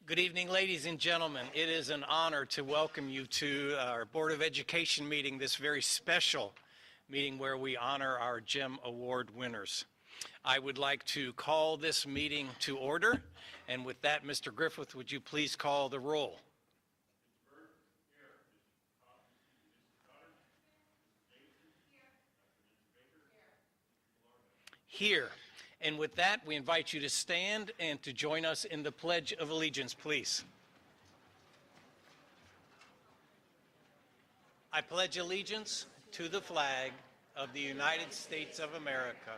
Good evening, ladies and gentlemen. It is an honor to welcome you to our Board of Education meeting, this very special meeting where we honor our GEM Award winners. I would like to call this meeting to order, and with that, Mr. Griffith, would you please call the roll? Here. And with that, we invite you to stand and to join us in the Pledge of Allegiance, please. I pledge allegiance to the flag of the United States of America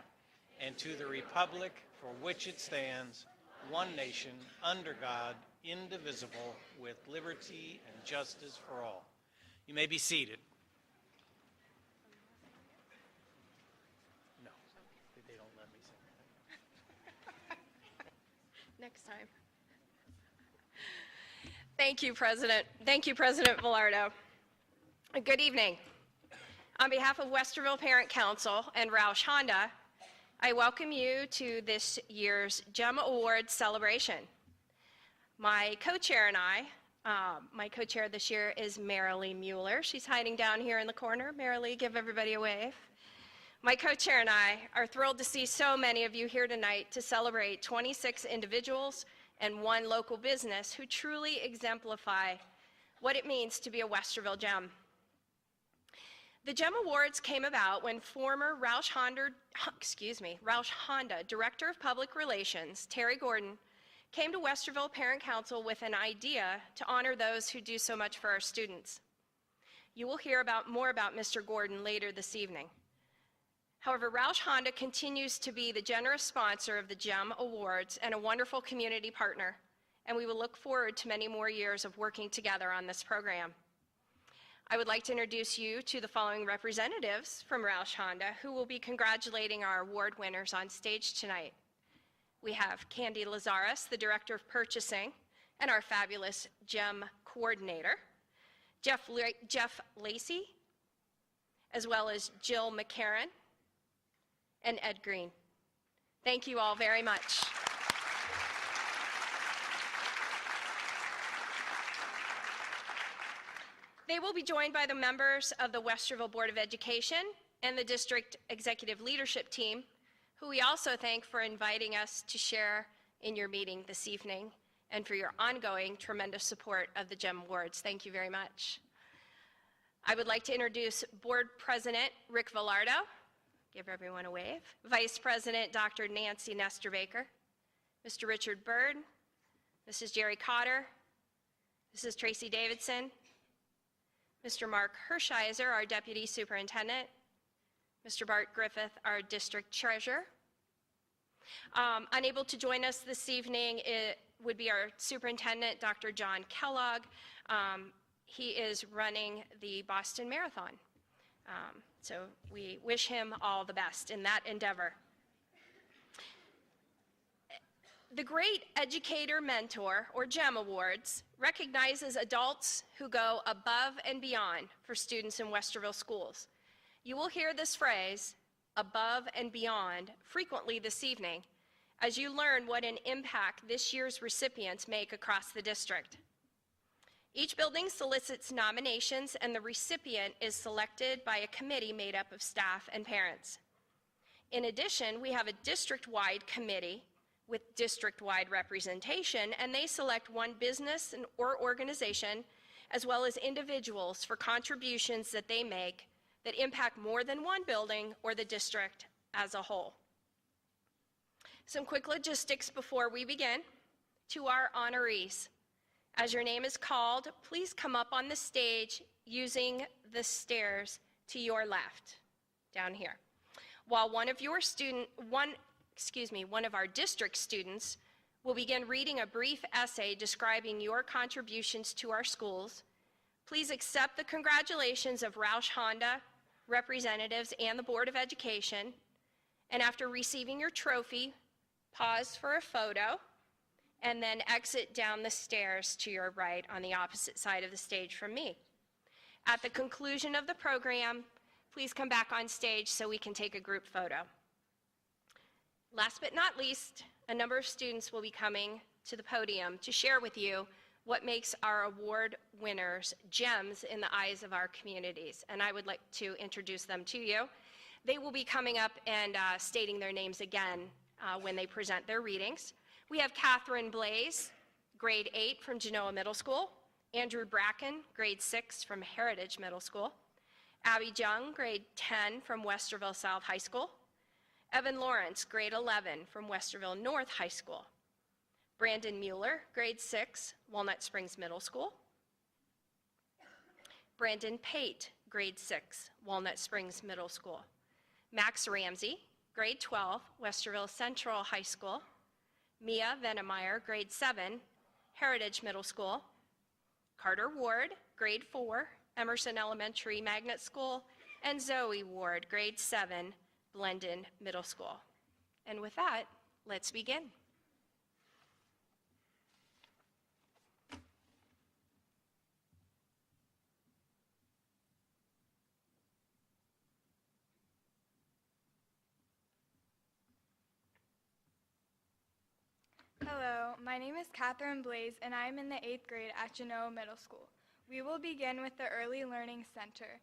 and to the republic for which it stands, one nation, under God, indivisible, with liberty and justice for all. You may be seated. Next time. Thank you, President. Thank you, President Velardo. Good evening. On behalf of Westerville Parent Council and Roush Honda, I welcome you to this year's GEM Awards celebration. My co-chair and my co-chair this year is Marilee Mueller. She's hiding down here in the corner. Marilee, give everybody a wave. My co-chair and I are thrilled to see so many of you here tonight to celebrate 26 individuals and one local business who truly exemplify what it means to be a Westerville GEM. The GEM Awards came about when former Roush Honda Director of Public Relations, Terry Gordon, came to Westerville Parent Council with an idea to honor those who do so much for our students. You will hear more about Mr. Gordon later this evening. However, Roush Honda continues to be the generous sponsor of the GEM Awards and a wonderful community partner, and we will look forward to many more years of working together on this program. I would like to introduce you to the following representatives from Roush Honda who will be congratulating our award winners on stage tonight. We have Candy Lazaris, the Director of Purchasing and our fabulous GEM Coordinator, Jeff Lacey, as well as Jill McCarran, and Ed Green. Thank you all very much. They will be joined by the members of the Westerville Board of Education and the District Executive Leadership Team, who we also thank for inviting us to share in your meeting this evening and for your ongoing tremendous support of the GEM Awards. Thank you very much. I would like to introduce Board President Rick Velardo. Give everyone a wave. Vice President Dr. Nancy Nestor Baker, Mr. Richard Bird, Mrs. Jerry Cotter, Mrs. Tracy Davidson, Mr. Mark Hershiser, our Deputy Superintendent, Mr. Bart Griffith, our District Treasurer. Unable to join us this evening it would be our Superintendent, Dr. John Kellogg. He is running the Boston Marathon. So we wish him all the best in that endeavor. The Great Educator Mentor, or GEM Awards, recognizes adults who go above and beyond for students in Westerville schools. You will hear this phrase, above and beyond, frequently this evening as you learn what an impact this year's recipients make across the district. Each building solicits nominations and the recipient is selected by a committee made up of staff and parents. In addition, we have a district-wide committee with district-wide representation, and they select one business or organization as well as individuals for contributions that they make that impact more than one building or the district as a whole. Some quick logistics before we begin. To our honorees, as your name is called, please come up on the stage using the stairs to your left, down here. While one of our district students will begin reading a brief essay describing your contributions to our schools, please accept the congratulations of Roush Honda representatives and the Board of Education, and after receiving your trophy, pause for a photo, and then exit down the stairs to your right on the opposite side of the stage from me. At the conclusion of the program, please come back on stage so we can take a group photo. Last but not least, a number of students will be coming to the podium to share with you what makes our award winners gems in the eyes of our communities. And I would like to introduce them to you. They will be coming up and stating their names again when they present their readings. We have Catherine Blaze, grade 8 from Genoa Middle School. Andrew Bracken, grade 6 from Heritage Middle School. Abby Jung, grade 10 from Westerville South High School. Evan Lawrence, grade 11 from Westerville North High School. Brandon Mueller, grade 6, Walnut Springs Middle School. Brandon Pate, grade 6, Walnut Springs Middle School. Max Ramsey, grade 12, Westerville Central High School. Mia Venemeyer, grade 7, Heritage Middle School. Carter Ward, grade 4, Emerson Elementary Magnet School. And Zoe Ward, grade 7, Blendon Middle School. And with that, let's begin. Hello, my name is Catherine Blaze, and I am in the 8th grade at Genoa Middle School. We will begin with the Early Learning Center.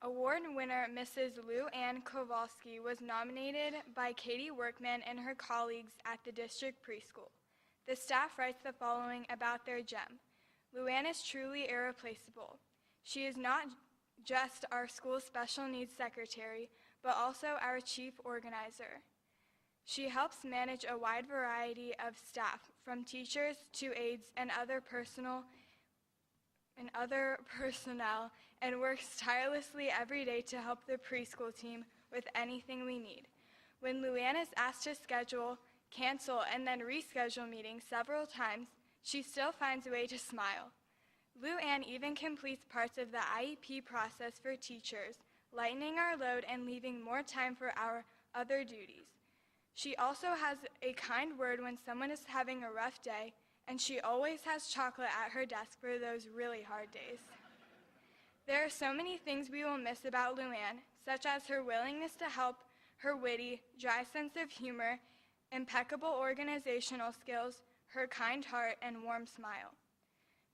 Award winner Mrs. Lou Ann Kowalski was nominated by Katie Workman and her colleagues at the district preschool. The staff writes the following about their gem. Lou Ann is truly irreplaceable. She is not just our school's special needs secretary, but also our chief organizer. She helps manage a wide variety of staff, from teachers to aides and other personnel, and works tirelessly every day to help the preschool team with anything we need. When Luann is asked to schedule, cancel, and then reschedule meetings several times, she still finds a way to smile. Luann even completes parts of the IEP process for teachers, lightening our load and leaving more time for our other duties. She also has a kind word when someone is having a rough day, and she always has chocolate at her desk for those really hard days. There are so many things we will miss about Luann, such as her willingness to help, her witty, dry sense of humor, impeccable organizational skills, her kind heart, and warm smile.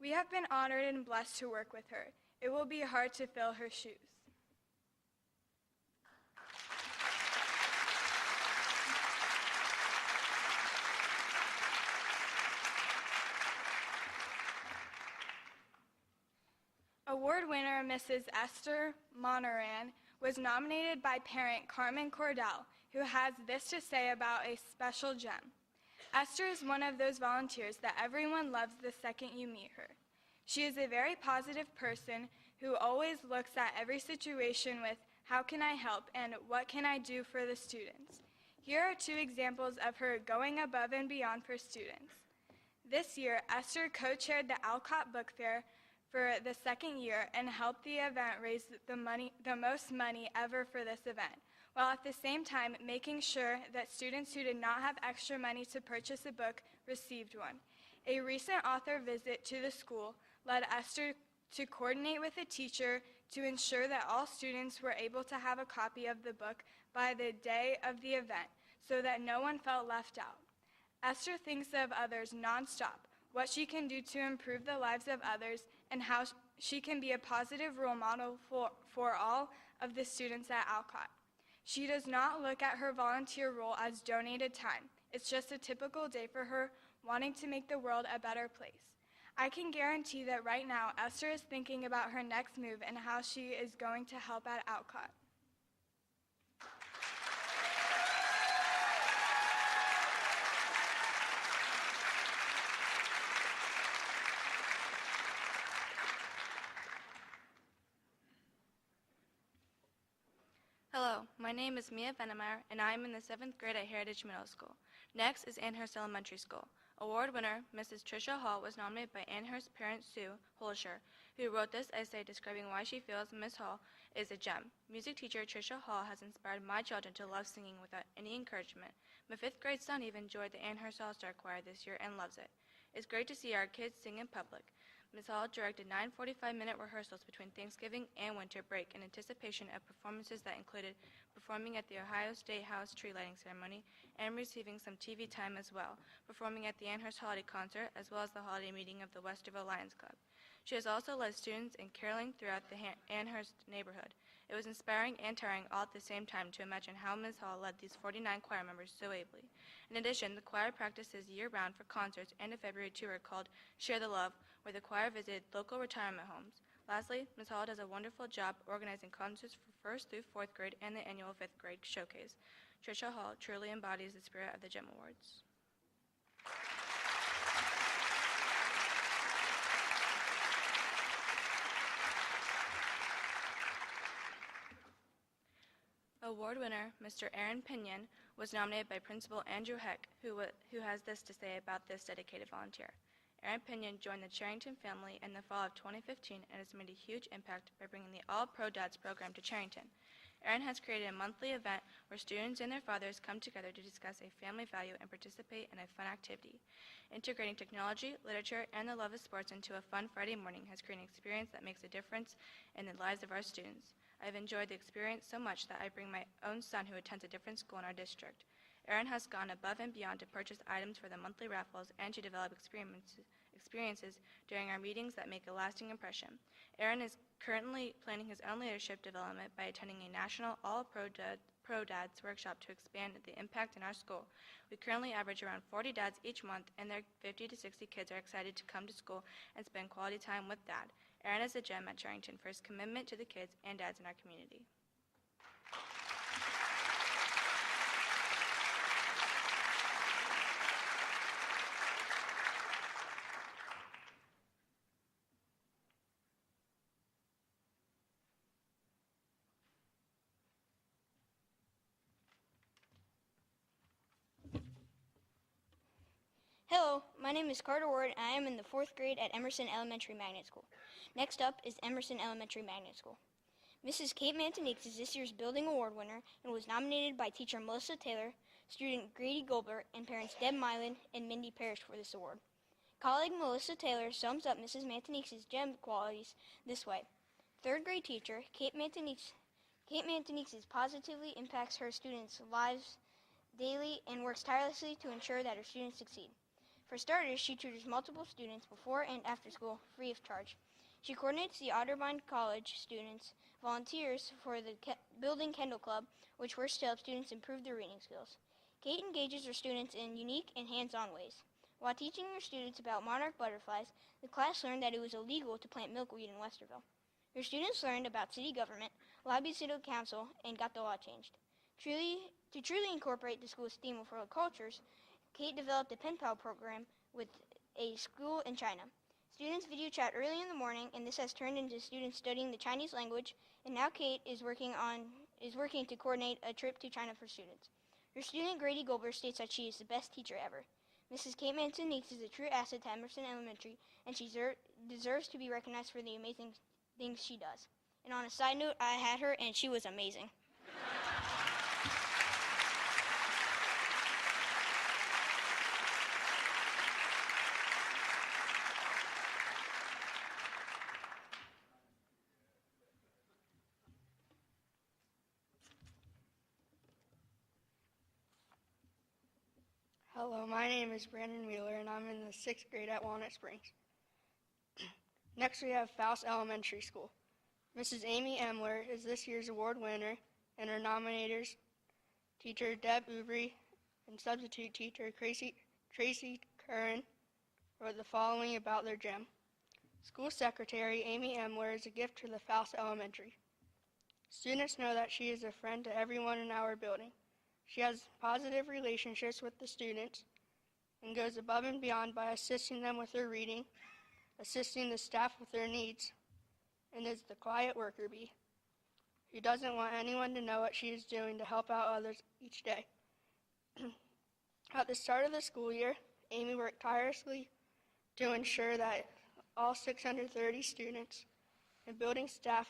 We have been honored and blessed to work with her. It will be hard to fill her shoes. Award winner Mrs. Esther Monoran was nominated by parent Carmen Cordell, who has this to say about a special gem. Esther is one of those volunteers that everyone loves the second you meet her. She is a very positive person who always looks at every situation with how can I help and what can I do for the students. Here are 2 examples of her going above and beyond for students. This year, Esther co-chaired the Alcott Book Fair for the 2nd year and helped the event raise the most money ever for this event, while at the same time making sure that students who did not have extra money to purchase a book received one. A recent author visit to the school led Esther to coordinate with a teacher to ensure that all students were able to have a copy of the book by the day of the event so that no one felt left out. Esther thinks of others nonstop, what she can do to improve the lives of others, and how she can be a positive role model for all of the students at Alcott. She does not look at her volunteer role as donated time. It's just a typical day for her, wanting to make the world a better place. I can guarantee that right now, Esther is thinking about her next move and how she is going to help at Alcott. Hello, my name is Mia Venemeyer, and I am in the 7th grade at Heritage Middle School. Next is Amherst Elementary School. Award winner, Mrs. Tricia Hall, was nominated by Amherst parent Sue Holscher, who wrote this essay describing why she feels Miss Hall is a gem. Music teacher Tricia Hall has inspired my children to love singing without any encouragement. My 5th grade son even joined the Amherst All-Star Choir this year and loves it. It's great to see our kids sing in public. Ms. Hall directed 9 45-minute rehearsals between Thanksgiving and winter break in anticipation of performances that included performing at the Ohio State House tree lighting ceremony and receiving some TV time as well, performing at the Amherst Holiday Concert as well as the holiday meeting of the Westerville Lions Club. She has also led students in caroling throughout the Amherst neighborhood. It was inspiring and tiring all at the same time to imagine how Ms. Hall led these 49 choir members so ably. In addition, the choir practices year-round for concerts and a February tour called Share the Love, where the choir visited local retirement homes. Lastly, Ms. Hall does a wonderful job organizing concerts for 1st through 4th grade and the annual 5th grade showcase. Tricia Hall truly embodies the spirit of the GEM Awards. Award winner, Mr. Aaron Pinion, was nominated by Principal Andrew Heck, who has this to say about this dedicated volunteer. Aaron Pinion joined the Charrington family in the fall of 2015 and has made a huge impact by bringing the All Pro Dads program to Charrington. Aaron has created a monthly event where students and their fathers come together to discuss a family value and participate in a fun activity. Integrating technology, literature, and the love of sports into a fun Friday morning has created an experience that makes a difference in the lives of our students. I've enjoyed the experience so much that I bring my own son who attends a different school in our district. Aaron has gone above and beyond to purchase items for the monthly raffles and to develop experiences during our meetings that make a lasting impression. Aaron is currently planning his own leadership development by attending a national All-Pro Dads workshop to expand the impact in our school. We currently average around 40 dads each month, and their 50 to 60 kids are excited to come to school and spend quality time with Dad. Aaron is a gem at Charrington for his commitment to the kids and dads in our community. Hello, my name is Carter Ward, and I am in the 4th grade at Emerson Elementary Magnet School. Next up is Emerson Elementary Magnet School. Mrs. Kate Mantonix is this year's Building Award winner and was nominated by teacher Melissa Taylor, student Grady Goldberg, and parents Deb Mylan and Mindy Parrish for this award. Colleague Melissa Taylor sums up Mrs. Mantonix's GEM qualities this way. 3rd grade teacher Kate Mantonix positively impacts her students' lives daily and works tirelessly to ensure that her students succeed. For starters, she tutors multiple students before and after school, free of charge. She coordinates the Otterbein College students, volunteers for the Building Kendall Club, which works to help students improve their reading skills. Kate engages her students in unique and hands-on ways. While teaching her students about monarch butterflies, the class learned that it was illegal to plant milkweed in Westerville. Her students learned about city government, lobbied city council, and got the law changed. To truly incorporate the school's theme of world cultures, Kate developed a pen pal program with a school in China. Students video chat early in the morning, and this has turned into students studying the Chinese language, and now Kate is working to coordinate a trip to China for students. Her student Grady Goldberg states that she is the best teacher ever. Mrs. Kate Mantonix is a true asset to Emerson Elementary, and she deserves to be recognized for the amazing things she does. And on a side note, I had her, and she was amazing. Hello, my name is Brandon Wheeler, and I'm in the 6th grade at Walnut Springs. Next, we have Faust Elementary School. Mrs. Amy Emler is this year's award winner, and her nominators, teacher Deb Ubry and substitute teacher Tracy Curran, wrote the following about their gem. School secretary Amy Emler is a gift to the Faust Elementary. Students know that she is a friend to everyone in our building. She has positive relationships with the students and goes above and beyond by assisting them with their reading, assisting the staff with their needs, and is the quiet worker bee who doesn't want anyone to know what she is doing to help out others each day. At the start of the school year, Amy worked tirelessly to ensure that all 630 students and building staff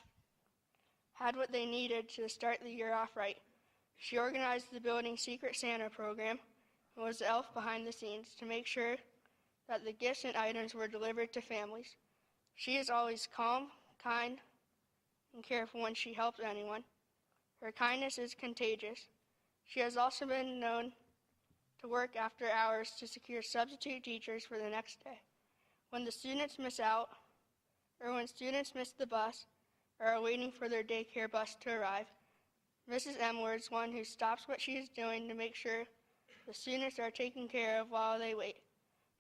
had what they needed to start the year off right. She organized the building Secret Santa program and was the elf behind the scenes to make sure that the gifts and items were delivered to families. She is always calm, kind, and careful when she helps anyone. Her kindness is contagious. She has also been known to work after hours to secure substitute teachers for the next day. When the students miss out, or when students miss the bus, or are waiting for their daycare bus to arrive, Mrs. Emler is one who stops what she is doing to make sure the students are taken care of while they wait.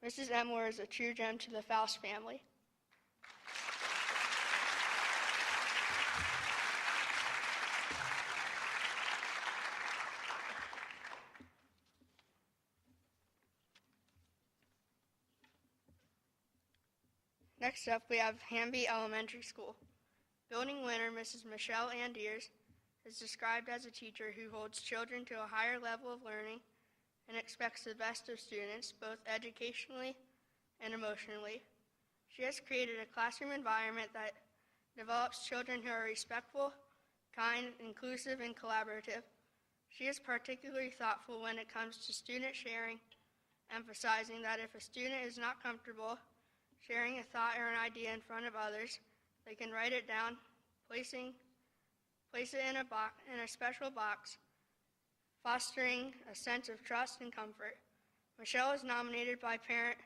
Mrs. Emler is a true gem to the Faust family. Next up, we have Hamby Elementary School. Building winner Mrs. Michelle Andiers is described as a teacher who holds children to a higher level of learning and expects the best of students, both educationally and emotionally. She has created a classroom environment that develops children who are respectful, kind, inclusive, and collaborative. She is particularly thoughtful when it comes to student sharing, emphasizing that if a student is not comfortable sharing a thought or an idea in front of others, they can write it down, place it in a special box, fostering a sense of trust and comfort. Michelle is nominated by parent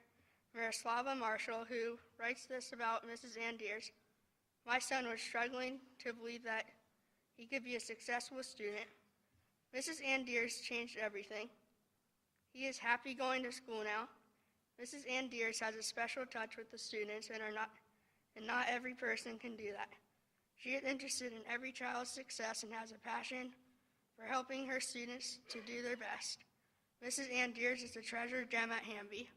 Miroslava Marshall, who writes this about Mrs. Andiers. My son was struggling to believe that he could be a successful student. Mrs. Andiers changed everything. He is happy going to school now. Mrs. Andiers has a special touch with the students, and not every person can do that. She is interested in every child's success and has a passion for helping her students to do their best. Mrs. Andiers is a treasured gem at Hamby.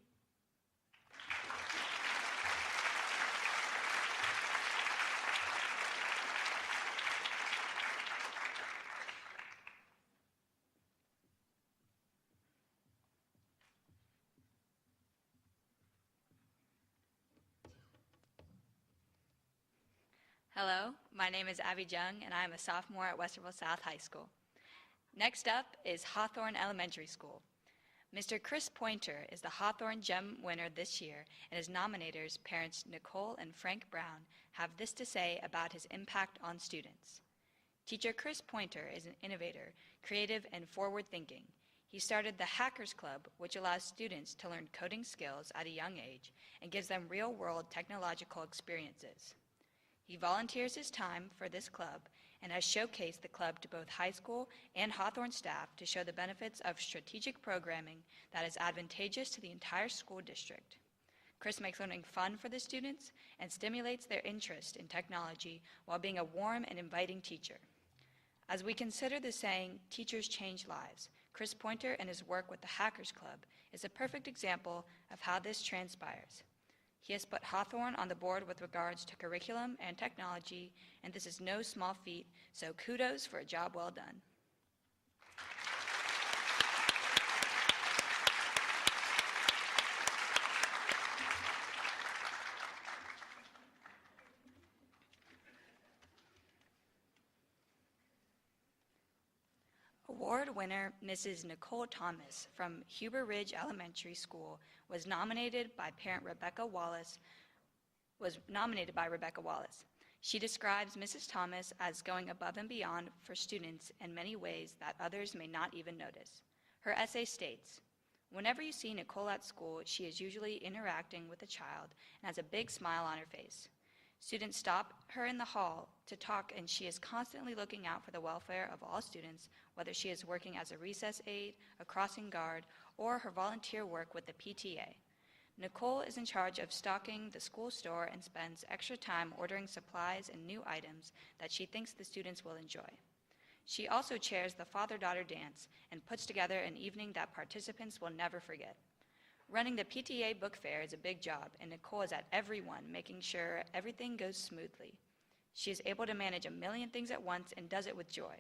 Hello, my name is Abby Jung, and I am a sophomore at Westerville South High School. Next up is Hawthorne Elementary School. Mr. Chris Pointer is the Hawthorne Gem winner this year, and his nominators, parents Nicole and Frank Brown, have this to say about his impact on students. Teacher Chris Pointer is an innovator, creative, and forward-thinking. He started the Hackers Club, which allows students to learn coding skills at a young age and gives them real-world technological experiences. He volunteers his time for this club and has showcased the club to both high school and Hawthorne staff to show the benefits of strategic programming that is advantageous to the entire school district. Chris makes learning fun for the students and stimulates their interest in technology while being a warm and inviting teacher. As we consider the saying, teachers change lives, Chris Pointer and his work with the Hackers Club is a perfect example of how this transpires. He has put Hawthorne on the board with regards to curriculum and technology, and this is no small feat, so kudos for a job well done. Award winner Mrs. Nicole Thomas from Huber Ridge Elementary School was nominated by Rebecca Wallace. She describes Mrs. Thomas as going above and beyond for students in many ways that others may not even notice. Her essay states, "Whenever you see Nicole at school, she is usually interacting with a child and has a big smile on her face. Students stop her in the hall to talk, and she is constantly looking out for the welfare of all students, whether she is working as a recess aide, a crossing guard, or her volunteer work with the PTA. Nicole is in charge of stocking the school store and spends extra time ordering supplies and new items that she thinks the students will enjoy. She also chairs the father-daughter dance and puts together an evening that participants will never forget. Running the PTA book fair is a big job, and Nicole is at every one, making sure everything goes smoothly. She is able to manage a million things at once and does it with joy.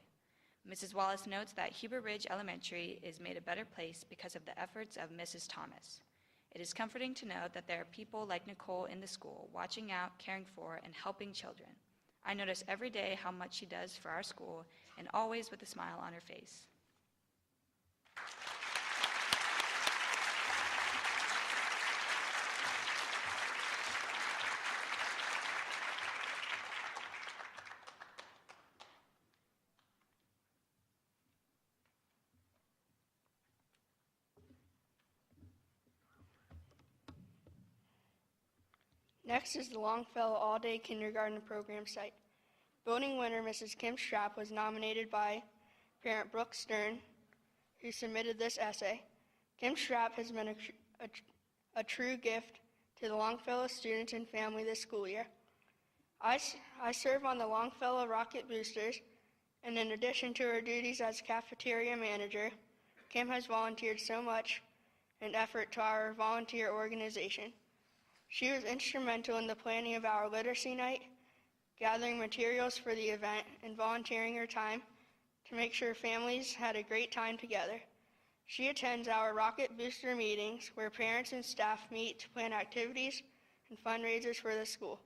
Mrs. Wallace notes that Huber Ridge Elementary is made a better place because of the efforts of Mrs. Thomas. It is comforting to know that there are people like Nicole in the school, watching out, caring for, and helping children. I notice every day how much she does for our school, and always with a smile on her face." Next is the Longfellow All-Day Kindergarten Program site. Voting winner Mrs. Kim Strapp was nominated by parent Brooke Stern, who submitted this essay. Kim Strapp has been a true gift to the Longfellow students and family this school year. I serve on the Longfellow Rocket Boosters, and in addition to her duties as cafeteria manager, Kim has volunteered so much and effort to our volunteer organization. She was instrumental in the planning of our literacy night, gathering materials for the event, and volunteering her time to make sure families had a great time together. She attends our Rocket Booster meetings where parents and staff meet to plan activities and fundraisers for the school.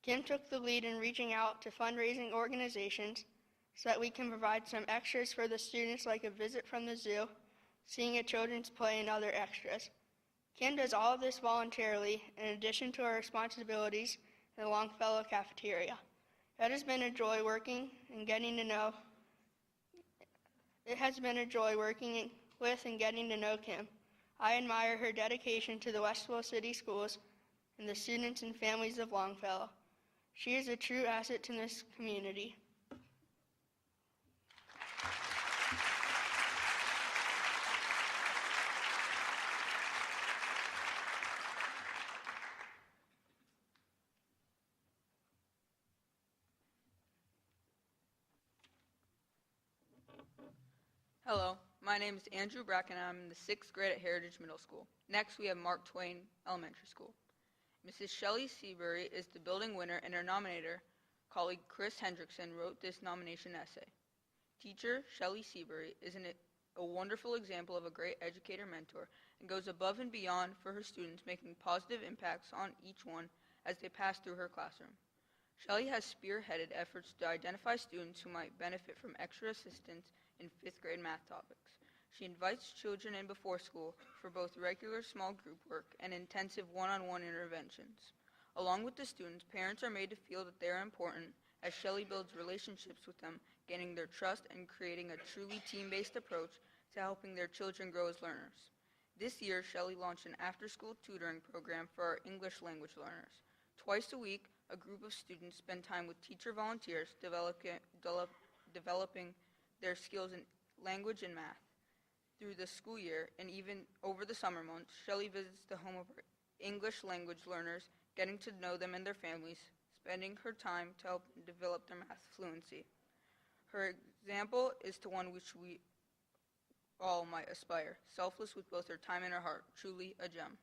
Kim took the lead in reaching out to fundraising organizations so that we can provide some extras for the students, like a visit from the zoo, seeing a children's play, and other extras. Kim does all of this voluntarily in addition to her responsibilities in the Longfellow cafeteria. It has been a joy working with and getting to know Kim. I admire her dedication to the Westerville City Schools and the students and families of Longfellow. She is a true asset to this community. Hello, my name is Andrew Bracken, and I'm in the 6th grade at Heritage Middle School. Next, we have Mark Twain Elementary School. Mrs. Shelley Seabury is the building winner, and her nominator, colleague Chris Hendrickson, wrote this nomination essay. Teacher Shelley Seabury is a wonderful example of a great educator mentor and goes above and beyond for her students, making positive impacts on each one as they pass through her classroom. Shelley has spearheaded efforts to identify students who might benefit from extra assistance in 5th grade math topics. She invites children in before school for both regular small group work and intensive one-on-one interventions. Along with the students, parents are made to feel that they are important as Shelley builds relationships with them, gaining their trust and creating a truly team-based approach to helping their children grow as learners. This year, Shelley launched an after-school tutoring program for our English language learners. Twice a week, a group of students spend time with teacher volunteers developing their skills in language and math. Through the school year and even over the summer months, Shelley visits the home of her English language learners, getting to know them and their families, spending her time to help them develop their math fluency. Her example is to one which we all might aspire, selfless with both her time and her heart, truly a gem.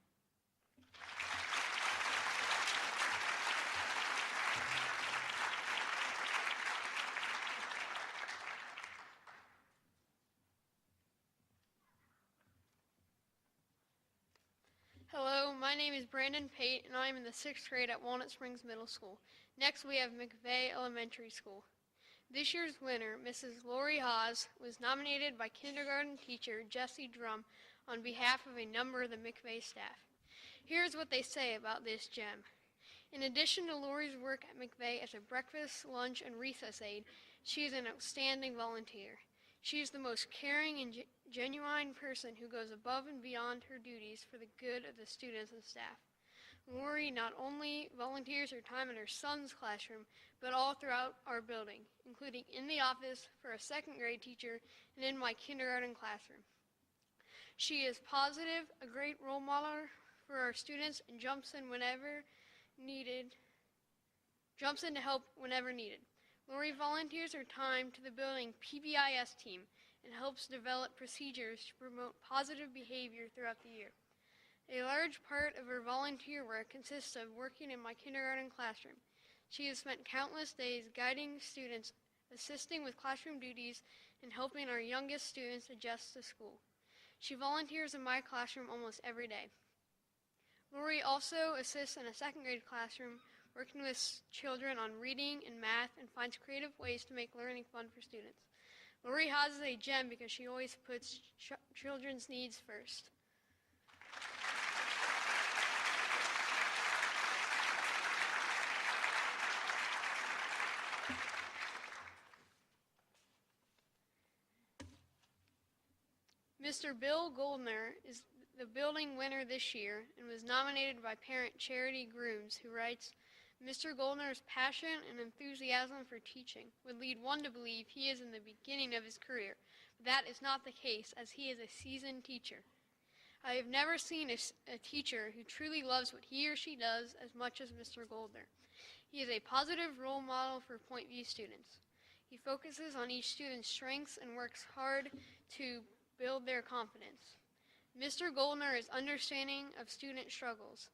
Hello, my name is Brandon Pate, and I am in the 6th grade at Walnut Springs Middle School. Next, we have McVeigh Elementary School. This year's winner, Mrs. Lori Haas, was nominated by kindergarten teacher Jessie Drum on behalf of a number of the McVeigh staff. Here's what they say about this gem. In addition to Lori's work at McVeigh as a breakfast, lunch, and recess aide, she is an outstanding volunteer. She is the most caring and genuine person who goes above and beyond her duties for the good of the students and staff. Lori not only volunteers her time in her son's classroom, but all throughout our building, including in the office for a 2nd grade teacher and in my kindergarten classroom. She is positive, a great role model for our students, and jumps in to help whenever needed. Lori volunteers her time to the building PBIS team and helps develop procedures to promote positive behavior throughout the year. A large part of her volunteer work consists of working in my kindergarten classroom. She has spent countless days guiding students, assisting with classroom duties, and helping our youngest students adjust to school. She volunteers in my classroom almost every day. Lori also assists in a 2nd grade classroom, working with children on reading and math, and finds creative ways to make learning fun for students. Lori Haas is a gem because she always puts children's needs first. Mr. Bill Goldner is the building winner this year and was nominated by parent Charity Grooms, who writes, Mr. Goldner's passion and enthusiasm for teaching would lead one to believe he is in the beginning of his career. But that is not the case, as he is a seasoned teacher. I have never seen a teacher who truly loves what he or she does as much as Mr. Goldner. He is a positive role model for Point View students. He focuses on each student's strengths and works hard to build their confidence. Mr. Goldner is understanding of student struggles.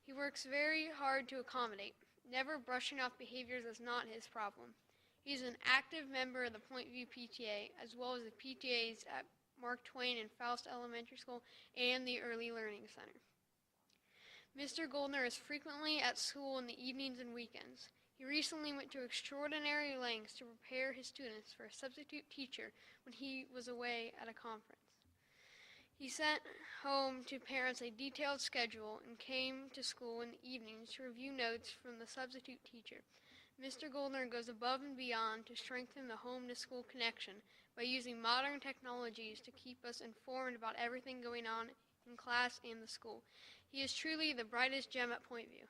He works very hard to accommodate. Never brushing off behaviors is not his problem. He's an active member of the Point View PTA, as well as the PTAs at Mark Twain and Faust Elementary School and the Early Learning Center. Mr. Goldner is frequently at school in the evenings and weekends. He recently went to extraordinary lengths to prepare his students for a substitute teacher when he was away at a conference. He sent home to parents a detailed schedule and came to school in the evenings to review notes from the substitute teacher. Mr. Goldner goes above and beyond to strengthen the home-to-school connection by using modern technologies to keep us informed about everything going on in class and the school. He is truly the brightest gem at Point View.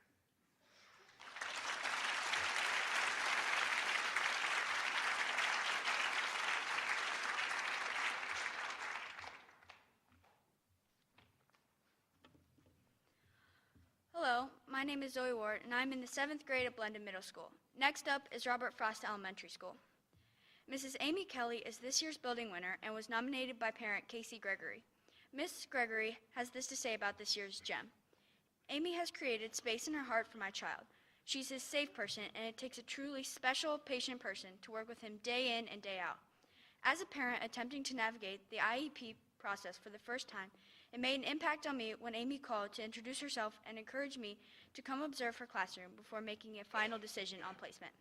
Hello, my name is Zoe Ward, and I'm in the 7th grade at Blended Middle School. Next up is Robert Frost Elementary School. Mrs. Amy Kelly is this year's building winner and was nominated by parent Casey Gregory. Miss Gregory has this to say about this year's gem. Amy has created space in her heart for my child. She's his safe person, and it takes a truly special, patient person to work with him day in and day out. As a parent attempting to navigate the IEP process for the first time, it made an impact on me when Amy called to introduce herself and encourage me to come observe her classroom before making a final decision on placement.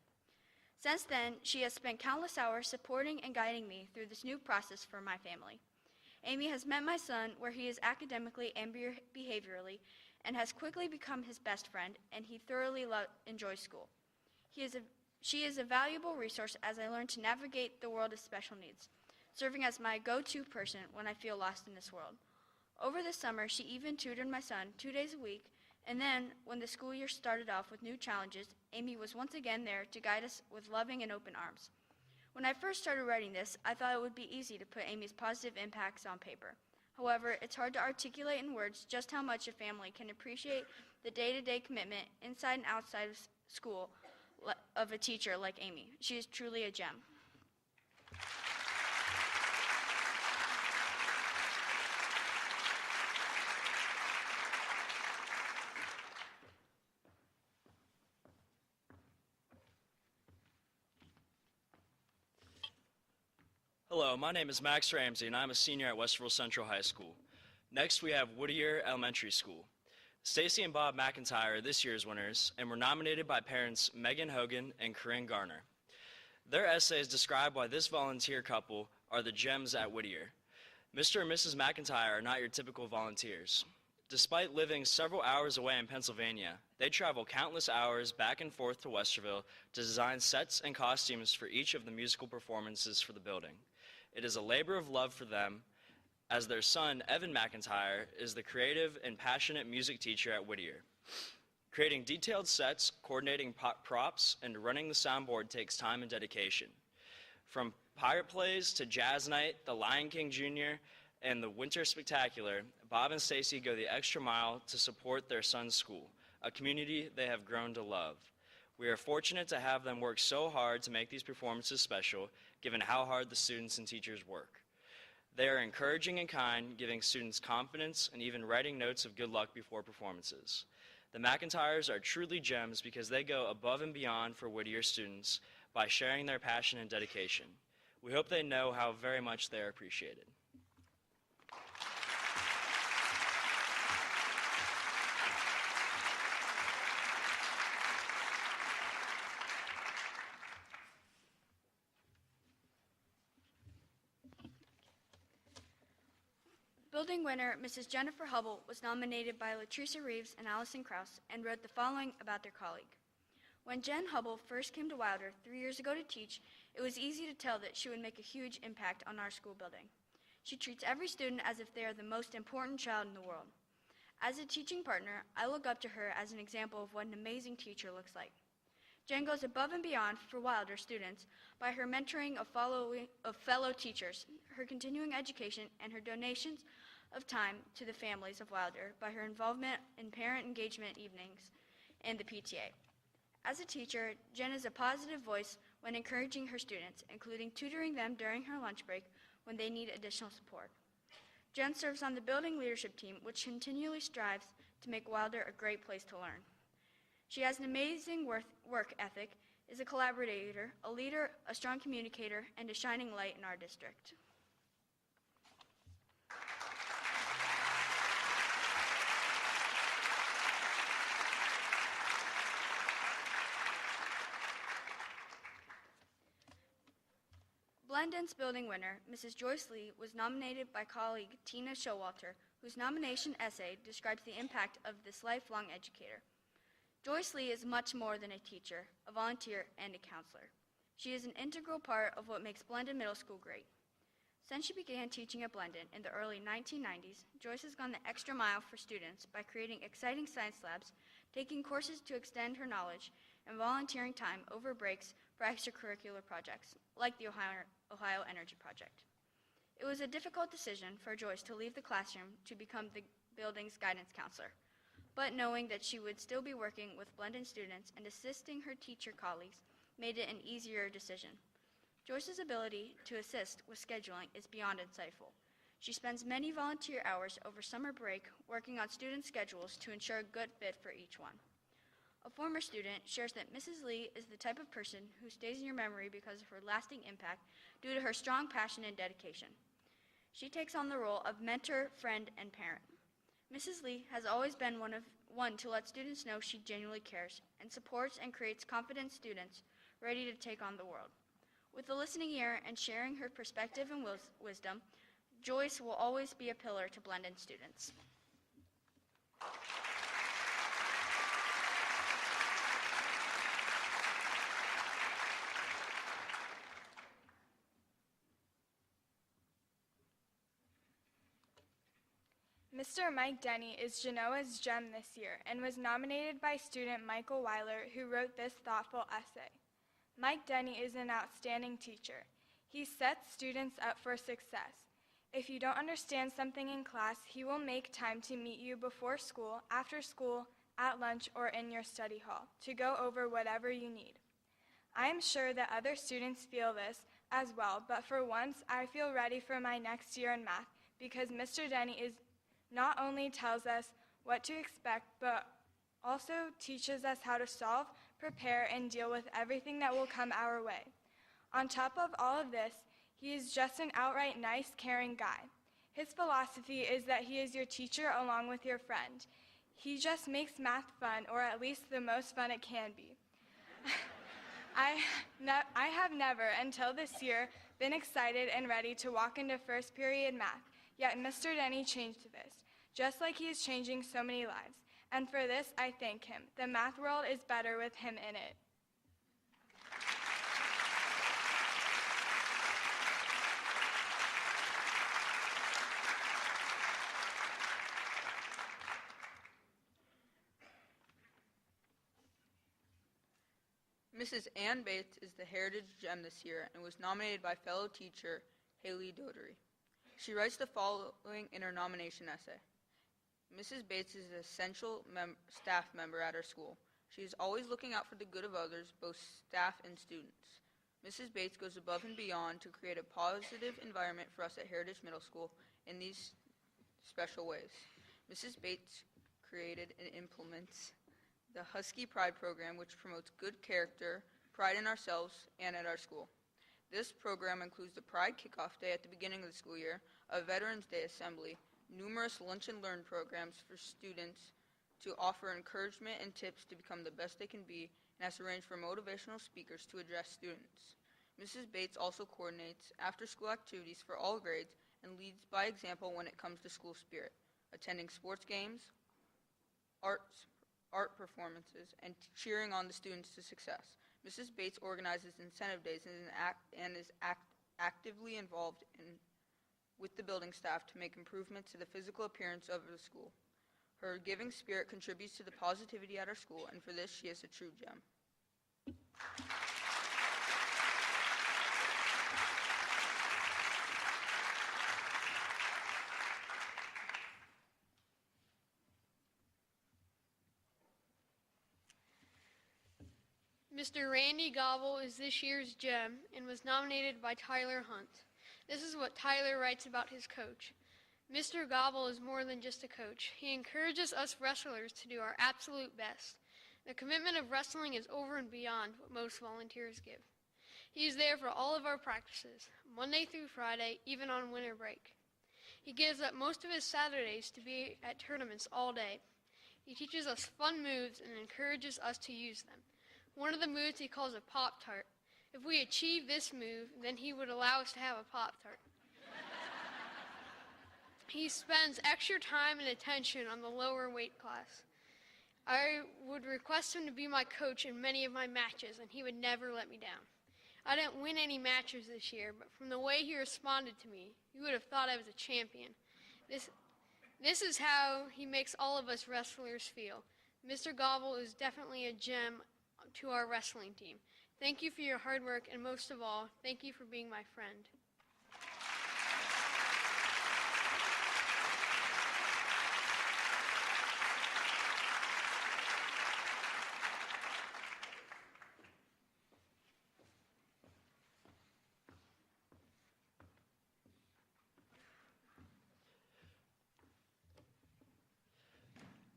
Since then, she has spent countless hours supporting and guiding me through this new process for my family. Amy has met my son where he is academically and behaviorally and has quickly become his best friend, and he thoroughly enjoys school. She is a valuable resource as I learn to navigate the world of special needs, serving as my go-to person when I feel lost in this world. Over the summer, she even tutored my son 2 days a week, and then, when the school year started off with new challenges, Amy was once again there to guide us with loving and open arms. When I first started writing this, I thought it would be easy to put Amy's positive impacts on paper. However, it's hard to articulate in words just how much a family can appreciate the day-to-day commitment inside and outside of school of a teacher like Amy. She is truly a gem. Hello, my name is Max Ramsey, and I'm a senior at Westerville Central High School. Next, we have Whittier Elementary School. Stacy and Bob McIntyre are this year's winners, and were nominated by parents Megan Hogan and Corinne Garner. Their essays describe why this volunteer couple are the gems at Whittier. Mr. and Mrs. McIntyre are not your typical volunteers. Despite living several hours away in Pennsylvania, they travel countless hours back and forth to Westerville to design sets and costumes for each of the musical performances for the building. It is a labor of love for them, as their son, Evan McIntyre, is the creative and passionate music teacher at Whittier. Creating detailed sets, coordinating props, and running the soundboard takes time and dedication. From pirate plays to jazz night, the Lion King Jr., and the Winter Spectacular, Bob and Stacy go the extra mile to support their son's school, a community they have grown to love. We are fortunate to have them work so hard to make these performances special, given how hard the students and teachers work. They are encouraging and kind, giving students confidence and even writing notes of good luck before performances. The McIntyres are truly gems because they go above and beyond for Whittier students by sharing their passion and dedication. We hope they know how very much they are appreciated. Building winner Mrs. Jennifer Hubble was nominated by Latricia Reeves and Allison Krause and wrote the following about their colleague. When Jen Hubble first came to Wilder 3 years ago to teach, it was easy to tell that she would make a huge impact on our school building. She treats every student as if they are the most important child in the world. As a teaching partner, I look up to her as an example of what an amazing teacher looks like. Jen goes above and beyond for Wilder students by her mentoring of fellow teachers, her continuing education, and her donations of time to the families of Wilder by her involvement in parent engagement evenings and the PTA. As a teacher, Jen is a positive voice when encouraging her students, including tutoring them during her lunch break when they need additional support. Jen serves on the building leadership team, which continually strives to make Wilder a great place to learn. She has an amazing work ethic, is a collaborator, a leader, a strong communicator, and a shining light in our district. Blendon's building winner, Mrs. Joyce Lee, was nominated by colleague Tina Showalter, whose nomination essay describes the impact of this lifelong educator. Joyce Lee is much more than a teacher, a volunteer, and a counselor. She is an integral part of what makes Blendon Middle School great. Since she began teaching at Blendon in the early 1990s, Joyce has gone the extra mile for students by creating exciting science labs, taking courses to extend her knowledge, and volunteering time over breaks for extracurricular projects, like the Ohio Energy Project. It was a difficult decision for Joyce to leave the classroom to become the building's guidance counselor, but knowing that she would still be working with Blendon students and assisting her teacher colleagues made it an easier decision. Joyce's ability to assist with scheduling is beyond insightful. She spends many volunteer hours over summer break working on student schedules to ensure a good fit for each one. A former student shares that Mrs. Lee is the type of person who stays in your memory because of her lasting impact due to her strong passion and dedication. She takes on the role of mentor, friend, and parent. Mrs. Lee has always been one to let students know she genuinely cares and supports and creates confident students ready to take on the world. With a listening ear and sharing her perspective and wisdom, Joyce will always be a pillar to Blendon students. Mr. Mike Denny is Genoa's gem this year and was nominated by student Michael Weiler, who wrote this thoughtful essay. Mike Denny is an outstanding teacher. He sets students up for success. If you don't understand something in class, he will make time to meet you before school, after school, at lunch, or in your study hall to go over whatever you need. I am sure that other students feel this as well, but for once, I feel ready for my next year in math because Mr. Denny not only tells us what to expect, but also teaches us how to solve, prepare, and deal with everything that will come our way. On top of all of this, he is just an outright nice, caring guy. His philosophy is that he is your teacher along with your friend. He just makes math fun, or at least the most fun it can be. I have never, until this year, been excited and ready to walk into first period math, yet Mr. Denny changed this, just like he is changing so many lives. And for this, I thank him. The math world is better with him in it. Mrs. Ann Bates is the Heritage Gem this year and was nominated by fellow teacher Haley Dodery. She writes the following in her nomination essay. Mrs. Bates is an essential staff member at our school. She is always looking out for the good of others, both staff and students. Mrs. Bates goes above and beyond to create a positive environment for us at Heritage Middle School in these special ways. Mrs. Bates created and implements the Husky Pride program, which promotes good character, pride in ourselves, and at our school. This program includes the Pride Kickoff Day at the beginning of the school year, a Veterans Day assembly, numerous lunch and learn programs for students to offer encouragement and tips to become the best they can be, and has arranged for motivational speakers to address students. Mrs. Bates also coordinates after-school activities for all grades and leads by example when it comes to school spirit, attending sports games, art performances, and cheering on the students to success. Mrs. Bates organizes incentive days and is actively involved in with the building staff to make improvements to the physical appearance of the school. Her giving spirit contributes to the positivity at our school, and for this, she is a true gem. Mr. Randy Gobble is this year's gem and was nominated by Tyler Hunt. This is what Tyler writes about his coach. Mr. Gobble is more than just a coach. He encourages us wrestlers to do our absolute best. The commitment of wrestling is over and beyond what most volunteers give. He is there for all of our practices, Monday through Friday, even on winter break. He gives up most of his Saturdays to be at tournaments all day. He teaches us fun moves and encourages us to use them. One of the moves he calls a Pop-Tart. If we achieve this move, then he would allow us to have a Pop-Tart. He spends extra time and attention on the lower weight class. I would request him to be my coach in many of my matches, and he would never let me down. I didn't win any matches this year, but from the way he responded to me, you would have thought I was a champion. This is how he makes all of us wrestlers feel. Mr. Gobble is definitely a gem to our wrestling team. Thank you for your hard work, and most of all, thank you for being my friend.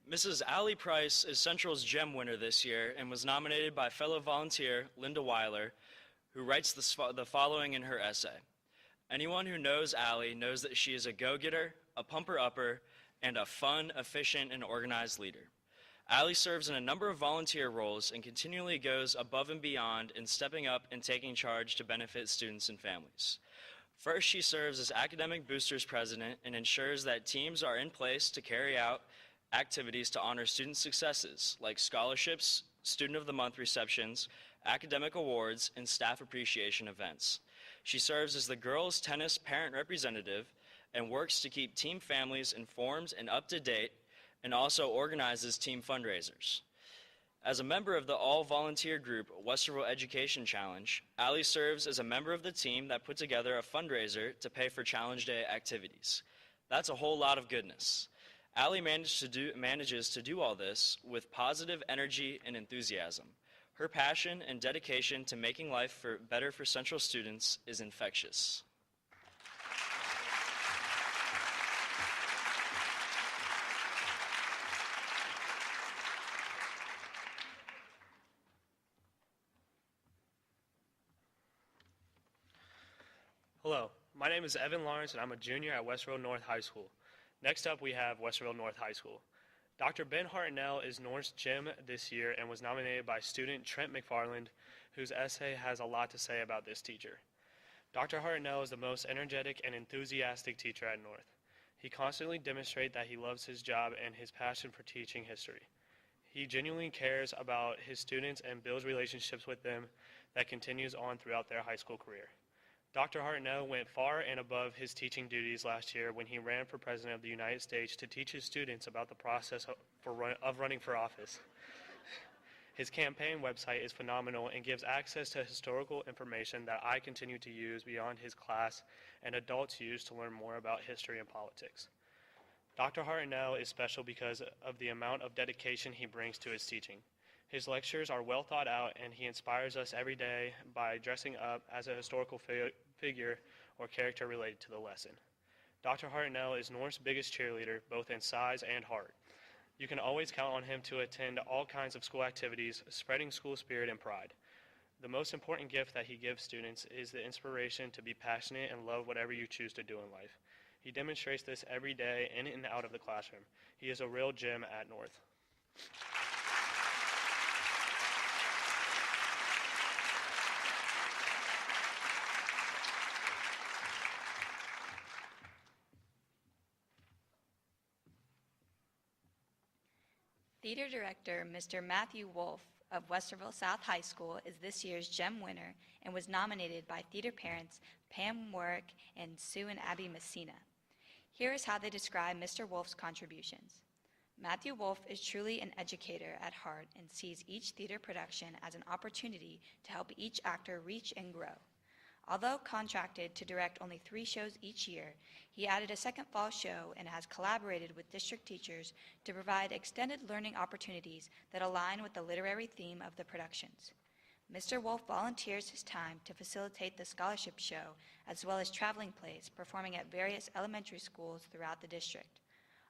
Mrs. Allie Price is Central's Gem winner this year and was nominated by fellow volunteer Linda Weiler, who writes the following in her essay. Anyone who knows Allie knows that she is a go-getter, a pumper-upper, and a fun, efficient, and organized leader. Allie serves in a number of volunteer roles and continually goes above and beyond in stepping up and taking charge to benefit students and families. First, she serves as Academic Boosters President and ensures that teams are in place to carry out activities to honor student successes like scholarships, Student of the Month receptions, academic awards, and staff appreciation events. She serves as the girls' tennis parent representative and works to keep team families informed and up to date, and also organizes team fundraisers. As a member of the all-volunteer group Westerville Education Challenge, Allie serves as a member of the team that put together a fundraiser to pay for Challenge Day activities. That's a whole lot of goodness. Allie manages to do all this with positive energy and enthusiasm. Her passion and dedication to making life better for Central students is infectious. Hello, my name is Evan Lawrence and I'm a junior at Westerville North High School. Next up we have Westerville North High School. Dr. Ben Hartnell is North's Gem this year and was nominated by student Trent McFarland, whose essay has a lot to say about this teacher. Dr. Hartnell is the most energetic and enthusiastic teacher at North. He constantly demonstrates that he loves his job and his passion for teaching history. He genuinely cares about his students and builds relationships with them that continues on throughout their high school career. Dr. Hartnell went far and above his teaching duties last year when he ran for President of the United States to teach his students about the process of running for office. His campaign website is phenomenal and gives access to historical information that I continue to use beyond his class and adults use to learn more about history and politics. Dr. Hartnell is special because of the amount of dedication he brings to his teaching. His lectures are well thought out, and he inspires us every day by dressing up as a historical figure or character related to the lesson. Dr. Hartnell is North's biggest cheerleader, both in size and heart. You can always count on him to attend all kinds of school activities, spreading school spirit and pride. The most important gift that he gives students is the inspiration to be passionate and love whatever you choose to do in life. He demonstrates this every day in and out of the classroom. He is a real gem at North. Theater Director Mr. Matthew Wolf of Westerville South High School is this year's GEM winner and was nominated by theater parents Pam Warwick, and Sue and Abby Messina. Here is how they describe Mr. Wolf's contributions. Matthew Wolf is truly an educator at heart and sees each theater production as an opportunity to help each actor reach and grow. Although contracted to direct only 3 shows each year, he added a second fall show and has collaborated with district teachers to provide extended learning opportunities that align with the literary theme of the productions. Mr. Wolf volunteers his time to facilitate the scholarship show as well as traveling plays performing at various elementary schools throughout the district.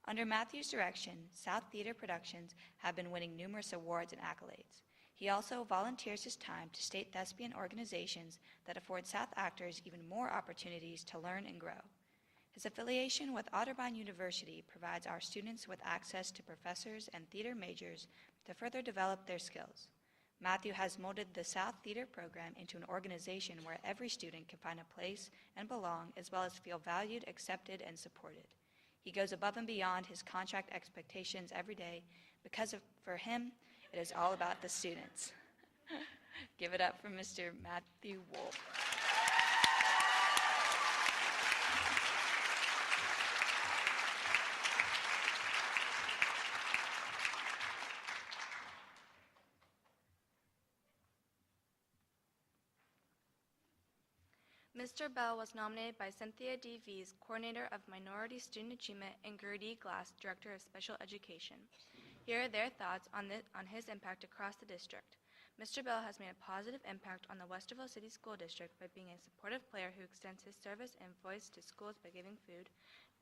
Under Matthew's direction, South Theater Productions have been winning numerous awards and accolades. He also volunteers his time to state thespian organizations that afford South actors even more opportunities to learn and grow. His affiliation with Otterbein University provides our students with access to professors and theater majors to further develop their skills. Matthew has molded the South Theater program into an organization where every student can find a place and belong, as well as feel valued, accepted, and supported. He goes above and beyond his contract expectations every day because for him, it is all about the students. Give it up for Mr. Matthew Wolf. Mr. Bell was nominated by Cynthia D. Vies, Coordinator of Minority Student Achievement, and Gertie Glass, Director of Special Education. Here are their thoughts on his impact across the district. Mr. Bell has made a positive impact on the Westerville City School District by being a supportive player who extends his service and voice to schools by giving food,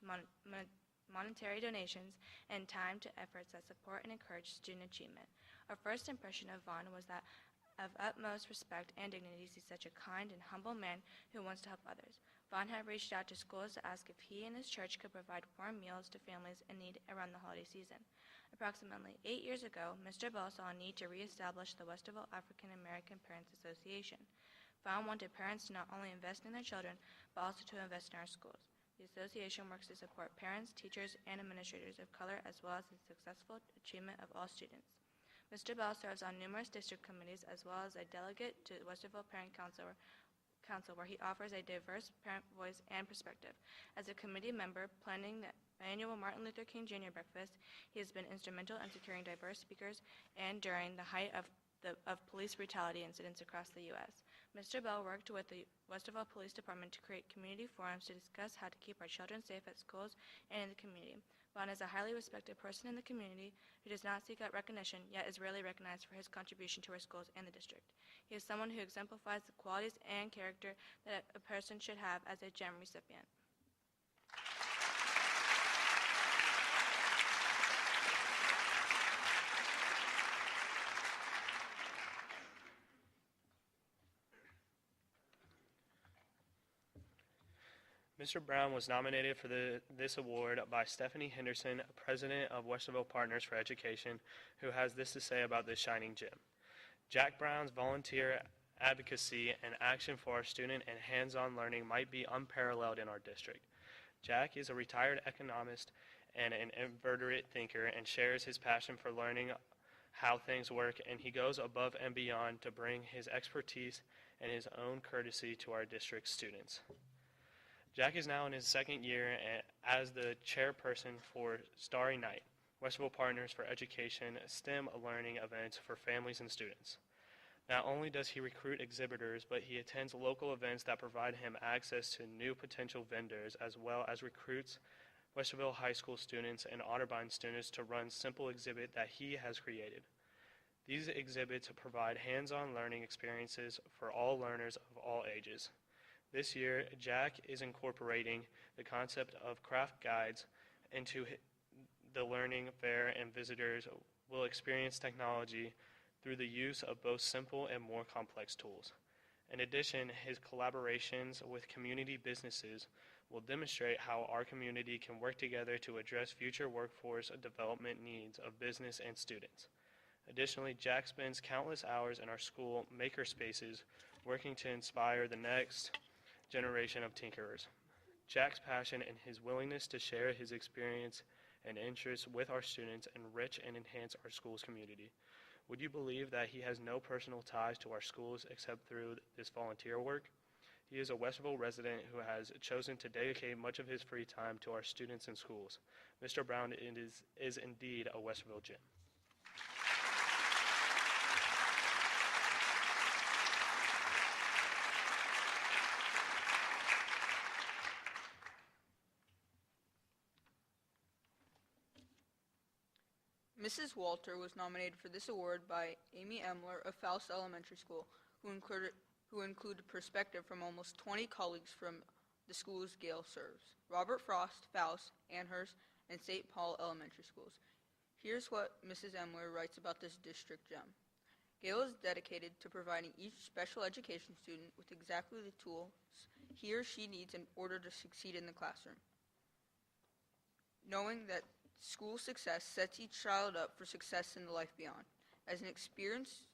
monetary donations, and time to efforts that support and encourage student achievement. Our first impression of Vaughn was that of utmost respect and dignity. He's such a kind and humble man who wants to help others. Vaughn had reached out to schools to ask if he and his church could provide warm meals to families in need around the holiday season. Approximately 8 years ago, Mr. Bell saw a need to reestablish the Westerville African American Parents Association. Vaughn wanted parents to not only invest in their children, but also to invest in our schools. The association works to support parents, teachers, and administrators of color, as well as the successful achievement of all students. Mr. Bell serves on numerous district committees as well as a delegate to the Westerville Parent Council where he offers a diverse parent voice and perspective. As a committee member planning the annual Martin Luther King Jr. breakfast, he has been instrumental in securing diverse speakers and during the height of police brutality incidents across the U.S. Mr. Bell worked with the Westerville Police Department to create community forums to discuss how to keep our children safe at schools and in the community. Vaughn is a highly respected person in the community who does not seek out recognition, yet is rarely recognized for his contribution to our schools and the district. He is someone who exemplifies the qualities and character that a person should have as a GEM recipient. Mr. Brown was nominated for this award by Stephanie Henderson, President of Westerville Partners for Education, who has this to say about this shining gem. Jack Brown's volunteer advocacy and action for our student and hands-on learning might be unparalleled in our district. Jack is a retired economist and an invertebrate thinker and shares his passion for learning how things work, and he goes above and beyond to bring his expertise and his own courtesy to our district students. Jack is now in his second year as the chairperson for Starry Night, Westerville Partners for Education STEM learning events for families and students. Not only does he recruit exhibitors, but he attends local events that provide him access to new potential vendors, as well as recruits Westerville High School students and Otterbein students to run simple exhibit that he has created. These exhibits provide hands-on learning experiences for all learners of all ages. This year, Jack is incorporating the concept of craft guides into the learning fair, and visitors will experience technology through the use of both simple and more complex tools. In addition, his collaborations with community businesses will demonstrate how our community can work together to address future workforce development needs of business and students. Additionally, Jack spends countless hours in our school makerspaces working to inspire the next generation of tinkerers. Jack's passion and his willingness to share his experience and interests with our students enrich and enhance our school's community. Would you believe that he has no personal ties to our schools except through this volunteer work? He is a Westerville resident who has chosen to dedicate much of his free time to our students and schools. Mr. Brown is indeed a Westerville gem. Mrs. Walter was nominated for this award by Amy Emler of Faust Elementary School, who included perspective from almost 20 colleagues from the schools Gail serves: Robert Frost, Faust, Amherst, and St. Paul Elementary Schools. Here's what Mrs. Emler writes about this district gem. Gail is dedicated to providing each special education student with exactly the tools he or she needs in order to succeed in the classroom. Knowing that school success sets each child up for success in the life beyond. As an experienced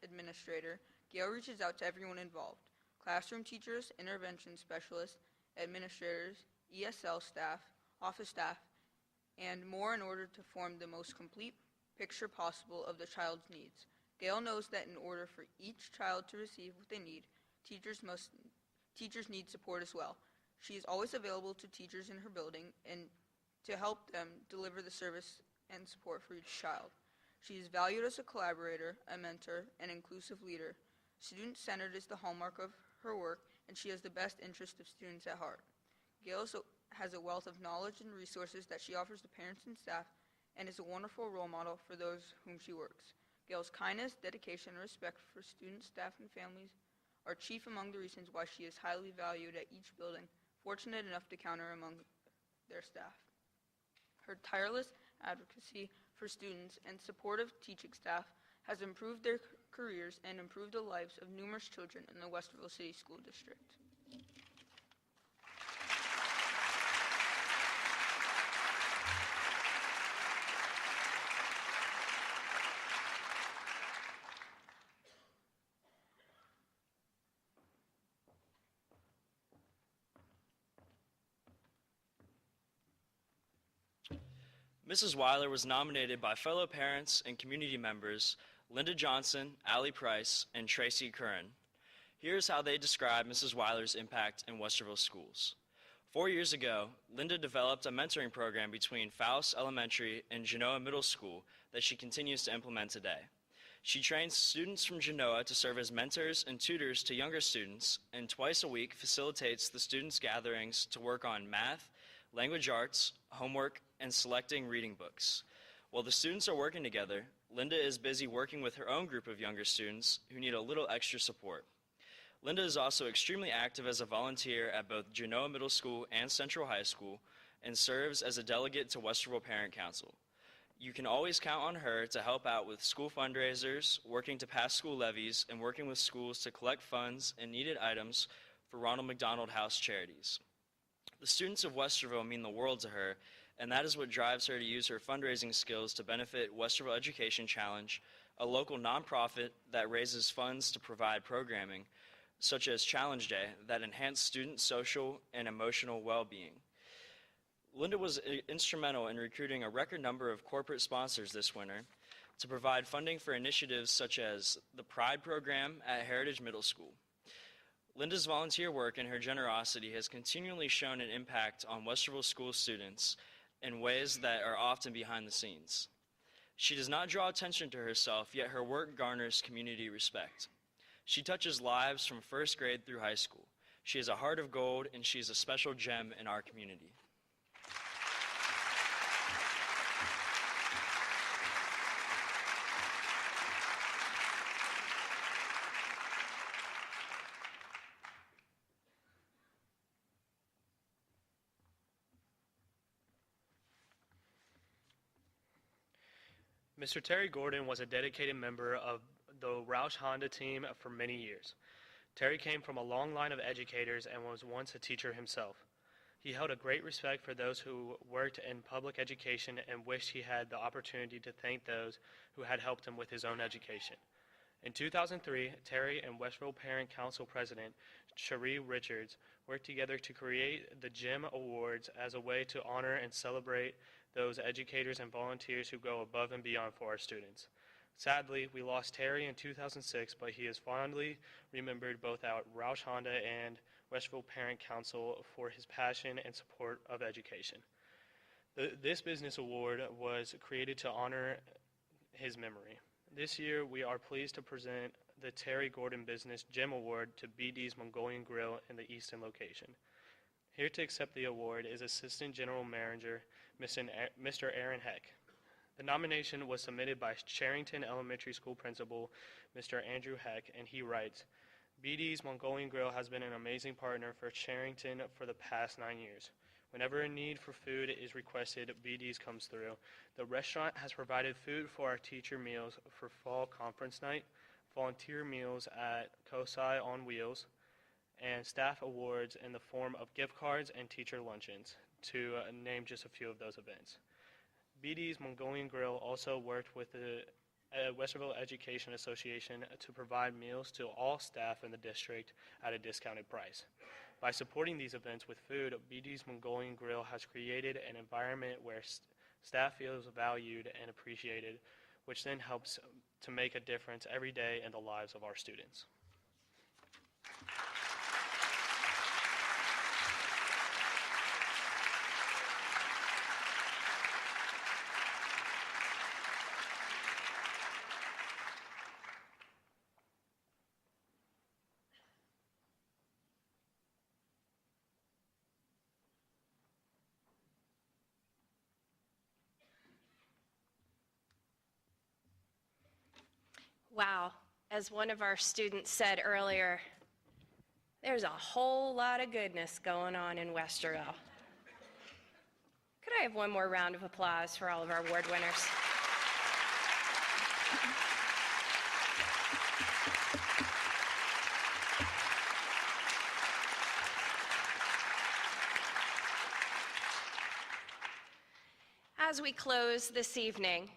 administrator, Gail reaches out to everyone involved: classroom teachers, intervention specialists, administrators, ESL staff, office staff, and more in order to form the most complete picture possible of the child's needs. Gail knows that in order for each child to receive what they need, teachers need support as well. She is always available to teachers in her building and to help them deliver the service and support for each child. She is valued as a collaborator, a mentor, and inclusive leader. Student-centered is the hallmark of her work, and she has the best interest of students at heart. Gail has a wealth of knowledge and resources that she offers to parents and staff, and is a wonderful role model for those whom she works. Gail's kindness, dedication, and respect for students, staff, and families are chief among the reasons why she is highly valued at each building, fortunate enough to count her among their staff. Her tireless advocacy for students and supportive teaching staff has improved their careers and improved the lives of numerous children in the Westerville City School District. Mrs. Weiler was nominated by fellow parents and community members Linda Johnson, Allie Price, and Tracy Curran. Here's how they describe Mrs. Weiler's impact in Westerville schools. 4 years ago, Linda developed a mentoring program between Faust Elementary and Genoa Middle School that she continues to implement today. She trains students from Genoa to serve as mentors and tutors to younger students, and twice a week facilitates the students' gatherings to work on math, language arts, homework, and selecting reading books. While the students are working together, Linda is busy working with her own group of younger students who need a little extra support. Linda is also extremely active as a volunteer at both Genoa Middle School and Central High School, and serves as a delegate to Westerville Parent Council. You can always count on her to help out with school fundraisers, working to pass school levies, and working with schools to collect funds and needed items for Ronald McDonald House charities. The students of Westerville mean the world to her, and that is what drives her to use her fundraising skills to benefit Westerville Education Challenge, a local nonprofit that raises funds to provide programming, such as Challenge Day, that enhance student social and emotional well-being. Linda was instrumental in recruiting a record number of corporate sponsors this winter to provide funding for initiatives such as the Pride program at Heritage Middle School. Linda's volunteer work and her generosity has continually shown an impact on Westerville school students in ways that are often behind the scenes. She does not draw attention to herself, yet her work garners community respect. She touches lives from first grade through high school. She has a heart of gold, and she is a special gem in our community. Mr. Terry Gordon was a dedicated member of the Roush Honda team for many years. Terry came from a long line of educators and was once a teacher himself. He held a great respect for those who worked in public education and wished he had the opportunity to thank those who had helped him with his own education. In 2003, Terry and Westerville Parent Council President Cherie Richards worked together to create the GEM Awards as a way to honor and celebrate those educators and volunteers who go above and beyond for our students. Sadly, we lost Terry in 2006, but he is fondly remembered both at Roush Honda and Westerville Parent Council for his passion and support of education. This business award was created to honor his memory. This year, we are pleased to present the Terry Gordon Business Gem Award to BD's Mongolian Grill in the Easton location. Here to accept the award is Assistant General Manager, Mr. Aaron Heck. The nomination was submitted by Charrington Elementary School Principal, Mr. Andrew Heck, and he writes, BD's Mongolian Grill has been an amazing partner for Charrington for the past 9 years. Whenever a need for food is requested, BD's comes through. The restaurant has provided food for our teacher meals for fall conference night, volunteer meals at COSI on Wheels, and staff awards in the form of gift cards and teacher luncheons, to name just a few of those events. BD's Mongolian Grill also worked with the Westerville Education Association to provide meals to all staff in the district at a discounted price. By supporting these events with food, BD's Mongolian Grill has created an environment where staff feels valued and appreciated, which then helps to make a difference every day in the lives of our students. Wow, as one of our students said earlier, there's a whole lot of goodness going on in Westerville. Could I have one more round of applause for all of our award winners? As we close this evening,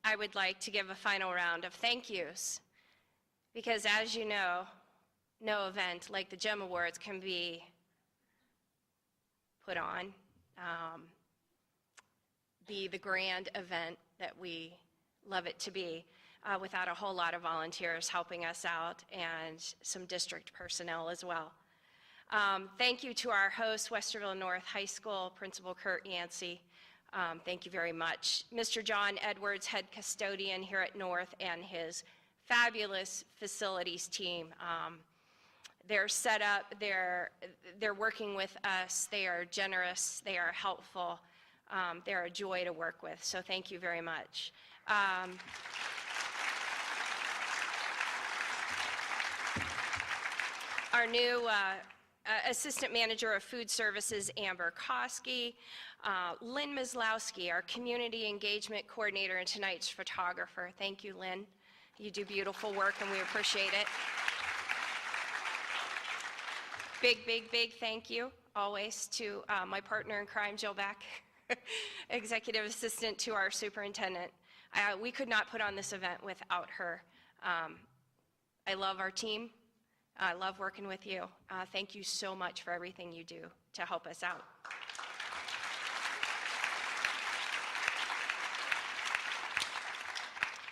I would like to give a final round of thank yous, because as you know, no event like the GEM Awards can be put on, be the grand event that we love it to be, without a whole lot of volunteers helping us out and some district personnel as well. Thank you to our host, Westerville North High School, Principal Kurt Yancey. Thank you very much. Mr. John Edwards, head custodian here at North, and his fabulous facilities team. They're set up, they're working with us, they are generous, they are helpful, they're a joy to work with, so thank you very much. Our new Assistant Manager of Food Services, Amber Koski, Lynn Mislowski, our Community Engagement Coordinator and tonight's photographer. Thank you, Lynn. You do beautiful work and we appreciate it. Big, big, big thank you always to my partner in crime, Jill Beck, Executive Assistant to our Superintendent. We could not put on this event without her. I love our team. I love working with you. Thank you so much for everything you do to help us out.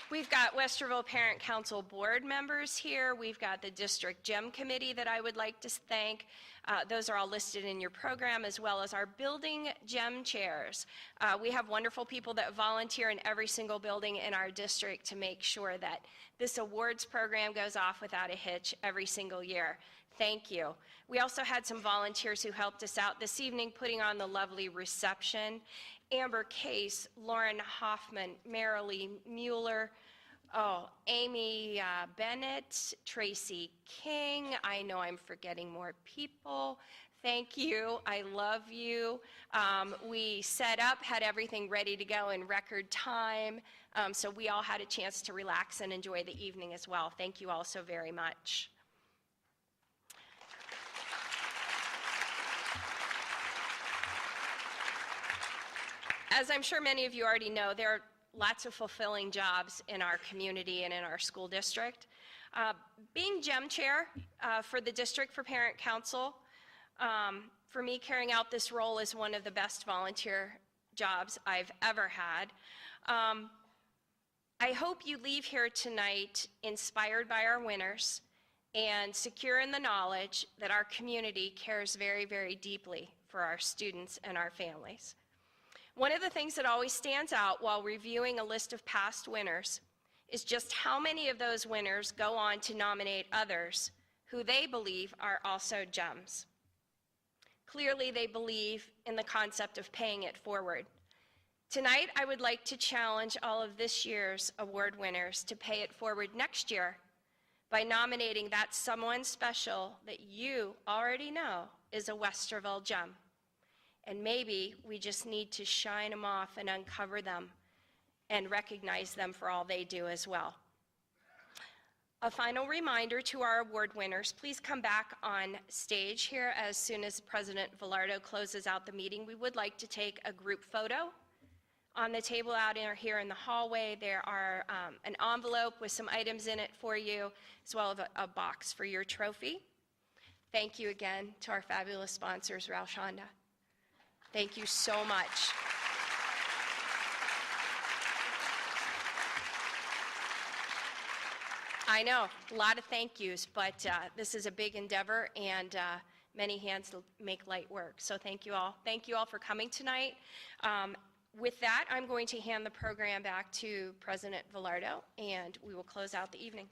We've got Westerville Parent Council board members here. We've got the District GEM Committee that I would like to thank. Those are all listed in your program, as well as our building GEM chairs. We have wonderful people that volunteer in every single building in our district to make sure that this awards program goes off without a hitch every single year. Thank you. We also had some volunteers who helped us out this evening putting on the lovely reception. Amber Case, Lauren Hoffman, Marilee Mueller, Amy Bennett, Tracy King. I know I'm forgetting more people. Thank you. I love you. We set up, had everything ready to go in record time, so we all had a chance to relax and enjoy the evening as well. Thank you all so very much. As I'm sure many of you already know, there are lots of fulfilling jobs in our community and in our school district. Being GEM chair for the District for Parent Council, for me, carrying out this role is one of the best volunteer jobs I've ever had. I hope you leave here tonight inspired by our winners and secure in the knowledge that our community cares very, very deeply for our students and our families. One of the things that always stands out while reviewing a list of past winners is just how many of those winners go on to nominate others who they believe are also gems. Clearly, they believe in the concept of paying it forward. Tonight, I would like to challenge all of this year's award winners to pay it forward next year by nominating that someone special that you already know is a Westerville gem. And maybe we just need to shine them off and uncover them and recognize them for all they do as well. A final reminder to our award winners, please come back on stage here as soon as President Velardo closes out the meeting. We would like to take a group photo. On the table out here in the hallway, there are an envelope with some items in it for you, as well as a box for your trophy. Thank you again to our fabulous sponsors, Rauschonda. Thank you so much. I know, a lot of thank yous, but this is a big endeavor, and many hands make light work. So thank you all. Thank you all for coming tonight. With that, I'm going to hand the program back to President Velardo, and we will close out the evening.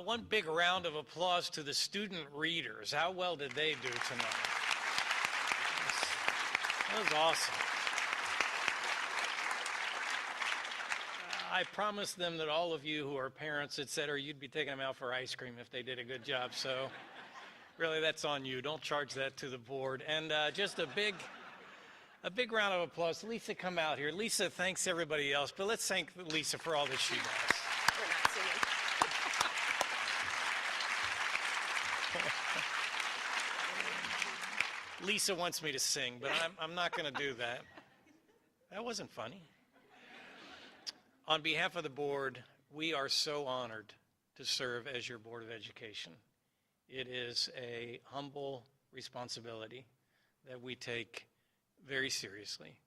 One big round of applause to the student readers. How well did they do tonight? That was awesome. I promised them that all of you who are parents, et cetera, you'd be taking them out for ice cream if they did a good job. So really, that's on you. Don't charge that to the board. And just a big round of applause. Lisa, come out here. Lisa thanks everybody else, but let's thank Lisa for all that she does. We're not singing. Lisa wants me to sing, but I'm not going to do that. That wasn't funny. On behalf of the board, we are so honored to serve as your Board of Education. It is a humble responsibility that we take very seriously.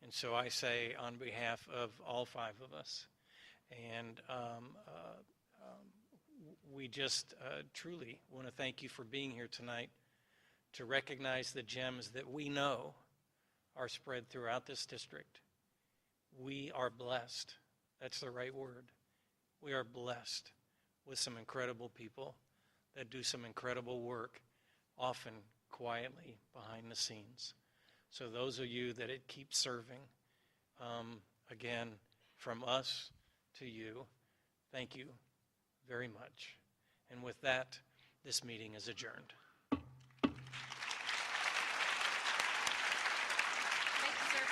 And so I say on behalf of all five of us, and we just truly want to thank you for being here tonight to recognize the gems that we know are spread throughout this district. We are blessed. That's the right word. We are blessed with some incredible people that do some incredible work, often quietly behind the scenes. So those of you that it keeps serving, again, from us to you, thank you very much. And with that, this meeting is adjourned. Thank you, sir.